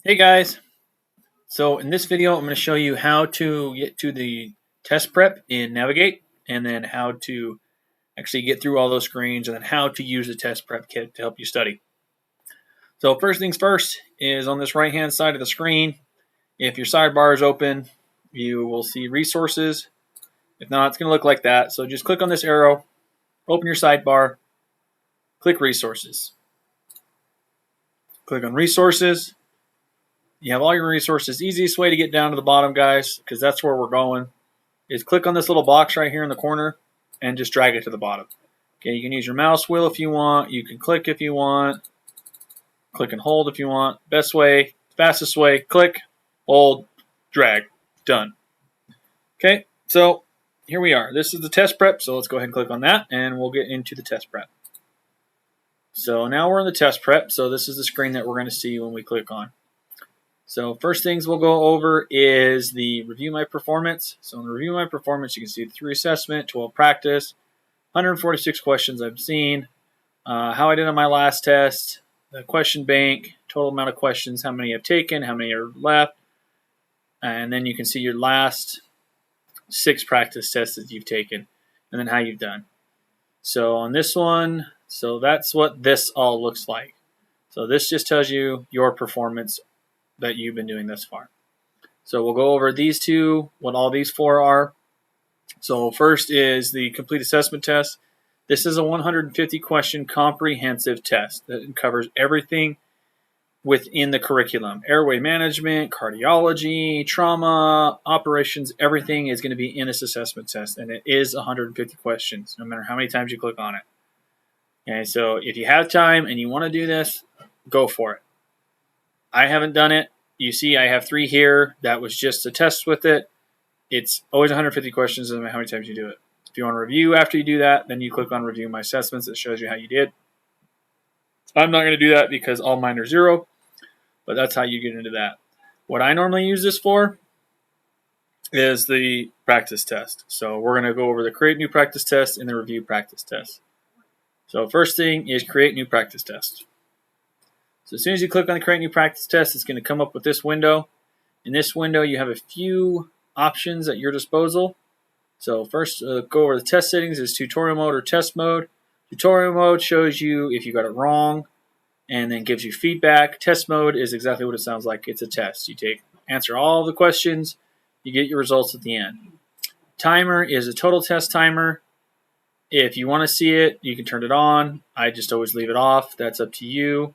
Hey guys, so in this video I'm going to show you how to get to the test prep in Navigate and then how to actually get through all those screens and then how to use the test prep kit to help you study. So first things first is on this right hand side of the screen, if your sidebar is open, you will see resources. If not, it's going to look like that. So just click on this arrow, open your sidebar, click resources. Click on resources. You have all your resources. Easiest way to get down to the bottom, guys, because that's where we're going, is click on this little box right here in the corner and just drag it to the bottom. Okay, you can use your mouse wheel if you want. You can click if you want. Click and hold if you want. Best way, fastest way, click, hold, drag. Done. Okay, so here we are. This is the test prep, so let's go ahead and click on that, and we'll get into the test prep. So now we're in the test prep, so this is the screen that we're going to see when we click on. So first things we'll go over is the review my performance. So in the review my performance, you can see the 3 assessment, 12 practice, 146 questions I've seen, how I did on my last test, the question bank, total amount of questions, how many I've taken, how many are left, and then you can see your last 6 practice tests that you've taken, and then how you've done. So on this one, so that's what this all looks like. So this just tells you your performance that you've been doing thus far. So we'll go over these two, what all these 4 are. So first is the complete assessment test. This is a 150 question comprehensive test that covers everything within the curriculum. Airway management, cardiology, trauma, operations, everything is going to be in this assessment test, and it is 150 questions, no matter how many times you click on it. Okay, so if you have time and you want to do this, go for it. I haven't done it. You see I have 3 here. That was just a test with it. It's always 150 questions, no matter how many times you do it. If you want to review after you do that, then you click on Review My Assessments. It shows you how you did. I'm not going to do that because all mine are 0, but that's how you get into that. What I normally use this for is the practice test. So we're going to go over the Create New Practice Test and the Review Practice Test. So first thing is Create New Practice Test. So as soon as you click on the Create New Practice Test, it's going to come up with this window. In this window, you have a few options at your disposal. So first, go over the test settings is tutorial mode or test mode. Tutorial mode shows you if you got it wrong and then gives you feedback. Test mode is exactly what it sounds like. It's a test. You answer all the questions, you get your results at the end. Timer is a total test timer. If you want to see it, you can turn it on. I just always leave it off. That's up to you.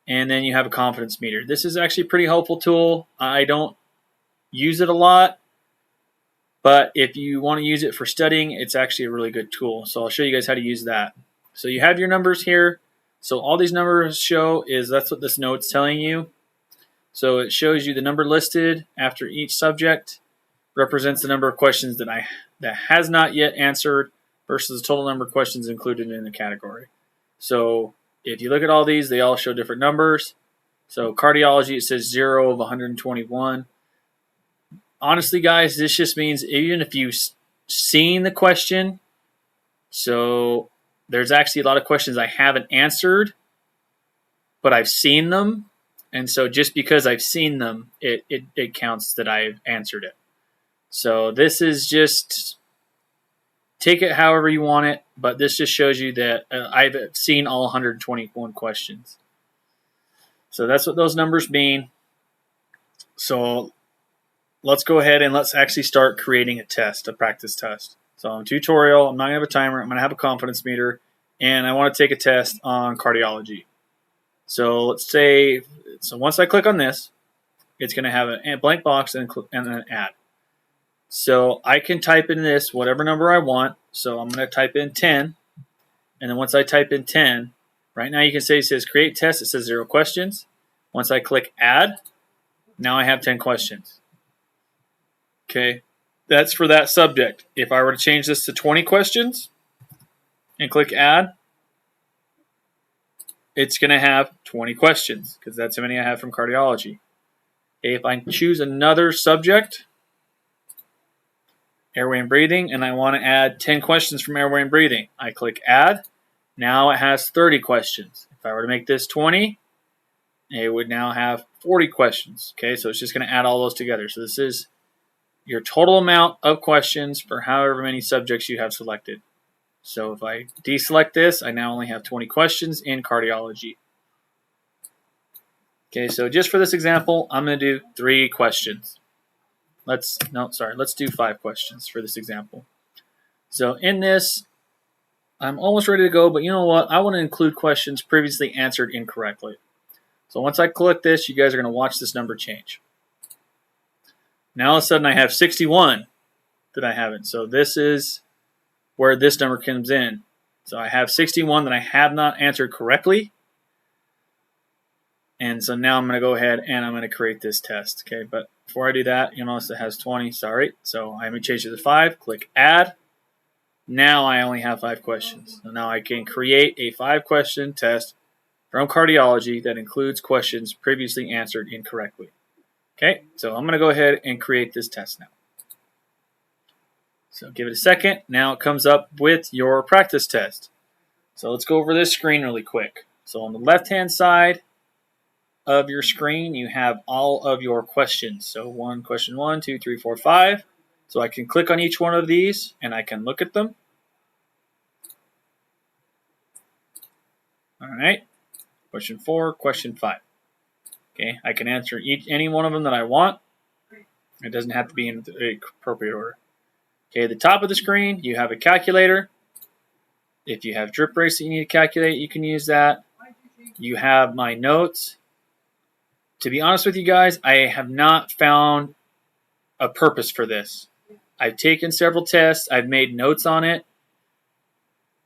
And then you have a confidence meter. This is actually a pretty helpful tool. I don't use it a lot, but if you want to use it for studying, it's actually a really good tool. So I'll show you guys how to use that. So you have your numbers here. So all these numbers show is that's what this note's telling you. So it shows you the number listed after each subject represents the number of questions that has not yet answered versus the total number of questions included in the category. So if you look at all these, they all show different numbers. So cardiology, it says 0 of 121. Honestly, guys, this just means even if you've seen the question, so there's actually a lot of questions I haven't answered, but I've seen them. And so just because I've seen them, it counts that I've answered it. So this is just, take it however you want it, but this just shows you that I've seen all 121 questions. So that's what those numbers mean. So let's go ahead and let's actually start creating a test, a practice test. So on tutorial, I'm not going to have a timer. I'm going to have a confidence meter, and I want to take a test on cardiology. So let's say, so once I click on this, it's going to have a blank box and an add. So I can type in this, whatever number I want. So I'm going to type in 10. And then once I type in 10, right now you can say it says create test. It says 0 questions. Once I click add, now I have 10 questions. Okay, that's for that subject. If I were to change this to 20 questions and click add, it's going to have 20 questions because that's how many I have from cardiology. Okay, if I choose another subject, airway and breathing, and I want to add 10 questions from airway and breathing, I click add. Now it has 30 questions. If I were to make this 20, it would now have 40 questions. Okay, so it's just going to add all those together. So this is your total amount of questions for however many subjects you have selected. So if I deselect this, I now only have 20 questions in cardiology. Okay, so just for this example, I'm going to do 3 questions. Let's do 5 questions for this example. So in this, I'm almost ready to go, but you know what? I want to include questions previously answered incorrectly. So once I click this, you guys are going to watch this number change. Now all of a sudden I have 61 that I haven't. So this is where this number comes in. So I have 61 that I have not answered correctly. And so now I'm going to go ahead and I'm going to create this test. Okay, but before I do that, you'll notice it has 20. Sorry. So I'm going to change it to 5. Click Add. Now I only have 5 questions. So now I can create a 5-question test from cardiology that includes questions previously answered incorrectly. Okay, so I'm going to go ahead and create this test now. So give it a second. Now it comes up with your practice test. So let's go over this screen really quick. So on the left-hand side of your screen, you have all of your questions. So question 1, 2, 3, 4, 5. So I can click on each one of these and I can look at them. All right. Question 4, question 5. Okay, I can answer any one of them that I want. It doesn't have to be in the appropriate order. Okay, at the top of the screen, you have a calculator. If you have drip rates that you need to calculate, you can use that. You have my notes. To be honest with you guys, I have not found a purpose for this. I've taken several tests. I've made notes on it.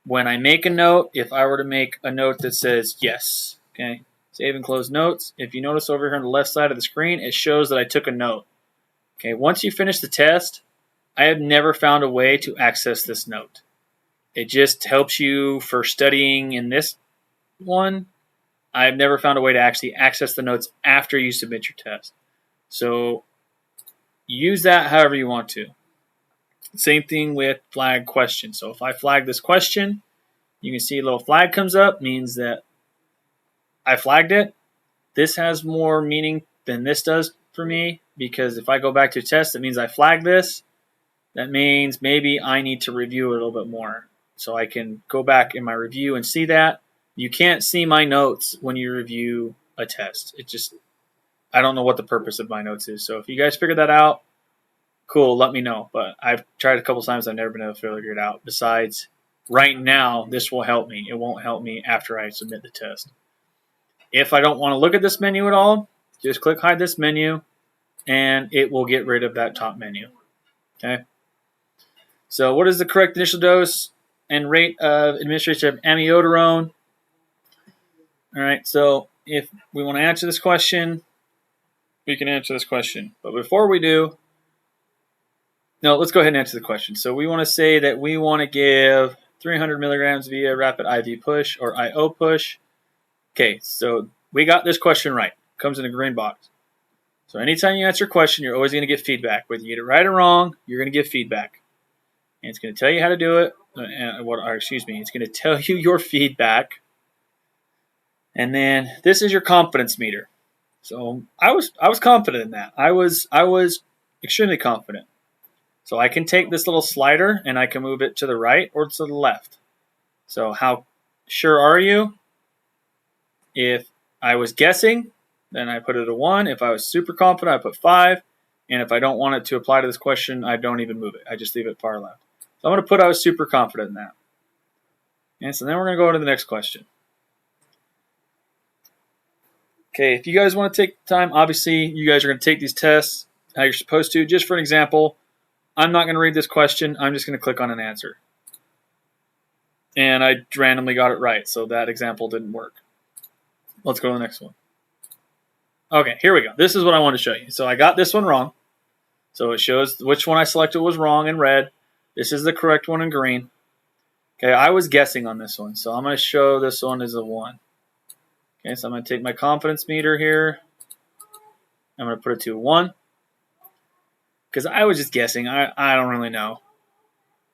When I make a note, if I were to make a note that says yes, okay, save and close notes. If you notice over here on the left side of the screen, it shows that I took a note. Okay, once you finish the test, I have never found a way to access this note. It just helps you for studying in this one. I've never found a way to actually access the notes after you submit your test. So use that however you want to. Same thing with flag questions. So if I flag this question, you can see a little flag comes up, means that I flagged it. This has more meaning than this does for me, because if I go back to test, it means I flagged this. That means maybe I need to review a little bit more. So I can go back in my review and see that. You can't see my notes when you review a test. I don't know what the purpose of my notes is. So if you guys figure that out, cool, let me know. But I've tried a couple times. I've never been able to figure it out. Besides, right now, this will help me. It won't help me after I submit the test. If I don't want to look at this menu at all, just click hide this menu, and it will get rid of that top menu. Okay. So what is the correct initial dose and rate of administration of amiodarone? All right, so if we want to answer this question, we can answer this question. But before we do, no, let's go ahead and answer the question. So we want to say that we want to give 300 milligrams via rapid IV push or IO push. Okay, so we got this question right. It comes in a green box. So anytime you answer a question, you're always going to get feedback. Whether you get it right or wrong, you're going to get feedback. And it's going to tell you how to do it. It's going to tell you your feedback. And then this is your confidence meter. So I was confident in that. I was extremely confident. So I can take this little slider and I can move it to the right or to the left. So how sure are you? If I was guessing, then I put it a 1. If I was super confident, I put 5. And if I don't want it to apply to this question, I don't even move it. I just leave it far left. So I'm going to put I was super confident in that. And so then we're going to go to the next question. Okay, if you guys want to take time, obviously you guys are going to take these tests how you're supposed to. Just for an example, I'm not going to read this question. I'm just going to click on an answer. And I randomly got it right, so that example didn't work. Let's go to the next one. Okay, here we go. This is what I want to show you. So I got this one wrong. So it shows which one I selected was wrong in red. This is the correct one in green. Okay, I was guessing on this one, so I'm going to show this one as a 1. Okay, so I'm going to take my confidence meter here. I'm going to put it to a 1. Because I was just guessing. I don't really know.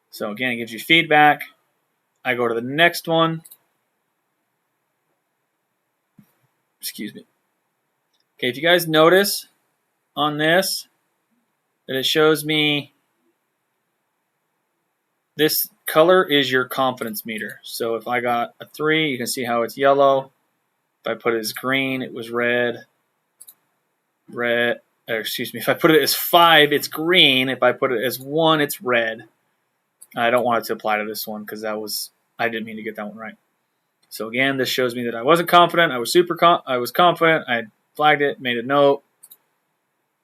So again, it gives you feedback. I go to the next one. Excuse me. Okay, if you guys notice on this that it shows me this color is your confidence meter. So if I got a 3, you can see how it's yellow. If I put it as green, it was red. If I put it as 5, it's green. If I put it as 1, it's red. I don't want it to apply to this one because I didn't mean to get that one right. So again, this shows me that I wasn't confident. I was confident. I flagged it, made a note,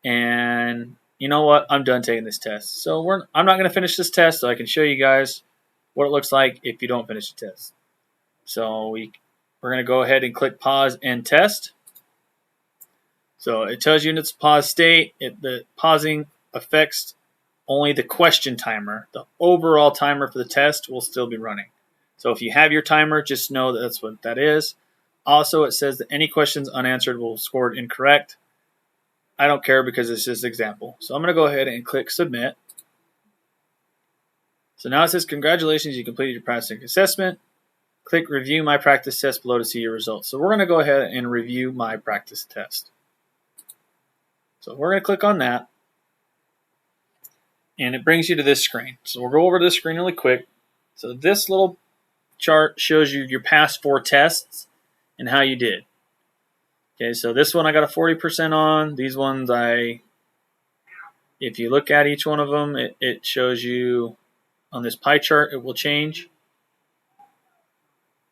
and you know what? I'm done taking this test. So I'm not going to finish this test, so I can show you guys what it looks like if you don't finish the test. So we're going to go ahead and click pause and test. So it tells you in its pause state. The pausing affects only the question timer. The overall timer for the test will still be running. So if you have your timer, just know that that's what that is. Also, it says that any questions unanswered will be scored incorrect. I don't care because it's just an example. So I'm going to go ahead and click submit. So now it says, congratulations, you completed your practice assessment. Click review my practice test below to see your results. So we're going to go ahead and review my practice test. So we're going to click on that. And it brings you to this screen. So we'll go over to this screen really quick. So this little chart shows you your past 4 tests and how you did. Okay, so this one I got a 40% on. These ones if you look at each one of them, it shows you on this pie chart, it will change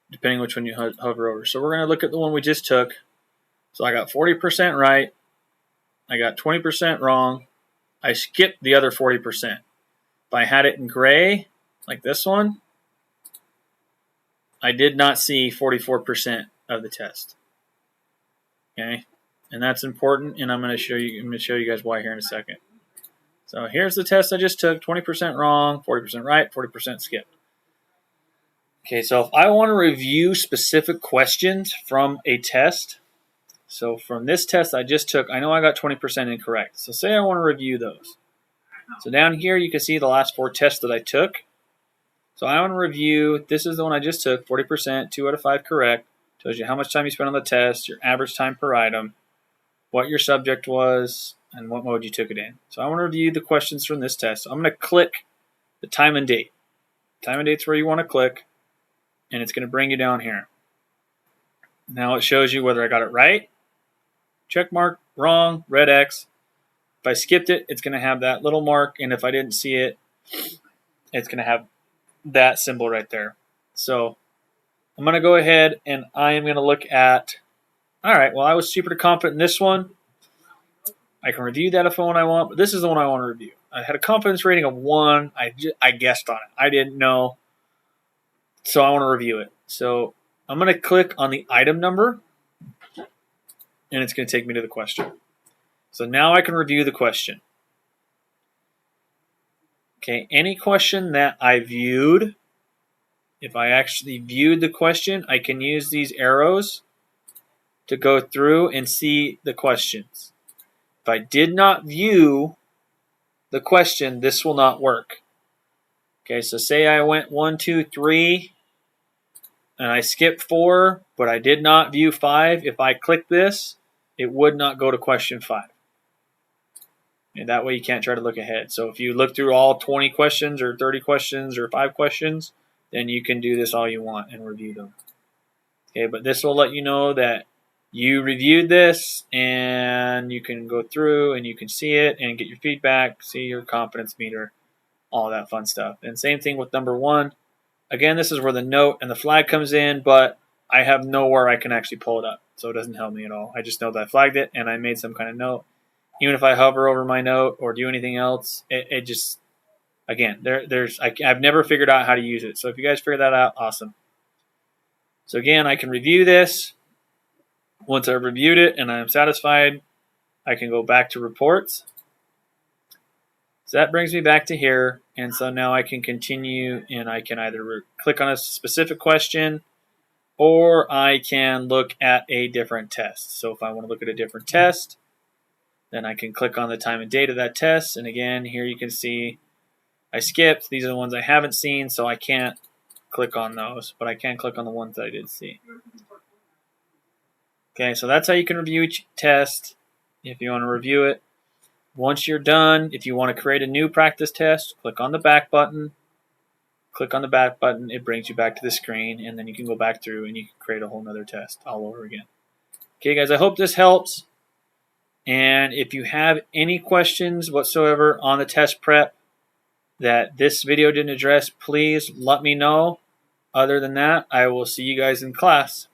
depending which one you hover over. So we're going to look at the one we just took. So I got 40% right. I got 20% wrong. I skipped the other 40%. If I had it in gray, like this one, I did not see 44% of the test. Okay, and that's important, and I'm going to show you guys why here in a second. So here's the test I just took: 20% wrong, 40% right, 40% skipped. Okay, so if I want to review specific questions from a test, so from this test I just took, I know I got 20% incorrect. So say I want to review those. So down here you can see the last 4 tests that I took. So I want to review, this is the one I just took, 40%, 2 out of 5 correct. Tells you how much time you spent on the test, your average time per item, what your subject was, and what mode you took it in. So I want to review the questions from this test. So I'm going to click the time and date. Time and date's where you want to click, and it's going to bring you down here. Now it shows you whether I got it right, check mark, wrong, red X. If I skipped it, it's going to have that little mark, and if I didn't see it, it's going to have that symbol right there. So I'm going to go ahead and I am going to look at, all right, well, I was super confident in this one. I can review that if I want, but this is the one I want to review. I had a confidence rating of 1. I guessed on it. I didn't know, so I want to review it. So I'm going to click on the item number, and it's going to take me to the question. So now I can review the question. Okay, any question that I viewed, if I actually viewed the question, I can use these arrows to go through and see the questions. If I did not view the question, this will not work. Okay, so say I went 1, 2, 3, and I skipped 4, but I did not view 5. If I click this, it would not go to question 5. And that way you can't try to look ahead. So if you look through all 20 questions or 30 questions or 5 questions, then you can do this all you want and review them. Okay, but this will let you know that you reviewed this, and you can go through and you can see it and get your feedback, see your confidence meter, all that fun stuff. And same thing with number 1. Again, this is where the note and the flag comes in, but I have nowhere I can actually pull it up, so it doesn't help me at all. I just know that I flagged it and I made some kind of note. Even if I hover over my note or do anything else, it just, again, I've never figured out how to use it. So if you guys figure that out, awesome. So again, I can review this. Once I've reviewed it and I'm satisfied, I can go back to reports. So that brings me back to here. And so now I can continue, and I can either click on a specific question, or I can look at a different test. So if I want to look at a different test, then I can click on the time and date of that test. And again, here you can see I skipped. These are the ones I haven't seen, so I can't click on those, but I can click on the ones that I did see. Okay, so that's how you can review each test. if you want to review it. Once you're done, if you want to create a new practice test, click on the back button. Click on the back button, it brings you back to the screen, and then you can go back through and you can create a whole nother test all over again. Okay, guys, I hope this helps. And if you have any questions whatsoever on the test prep that this video didn't address, please let me know. Other than that, I will see you guys in class.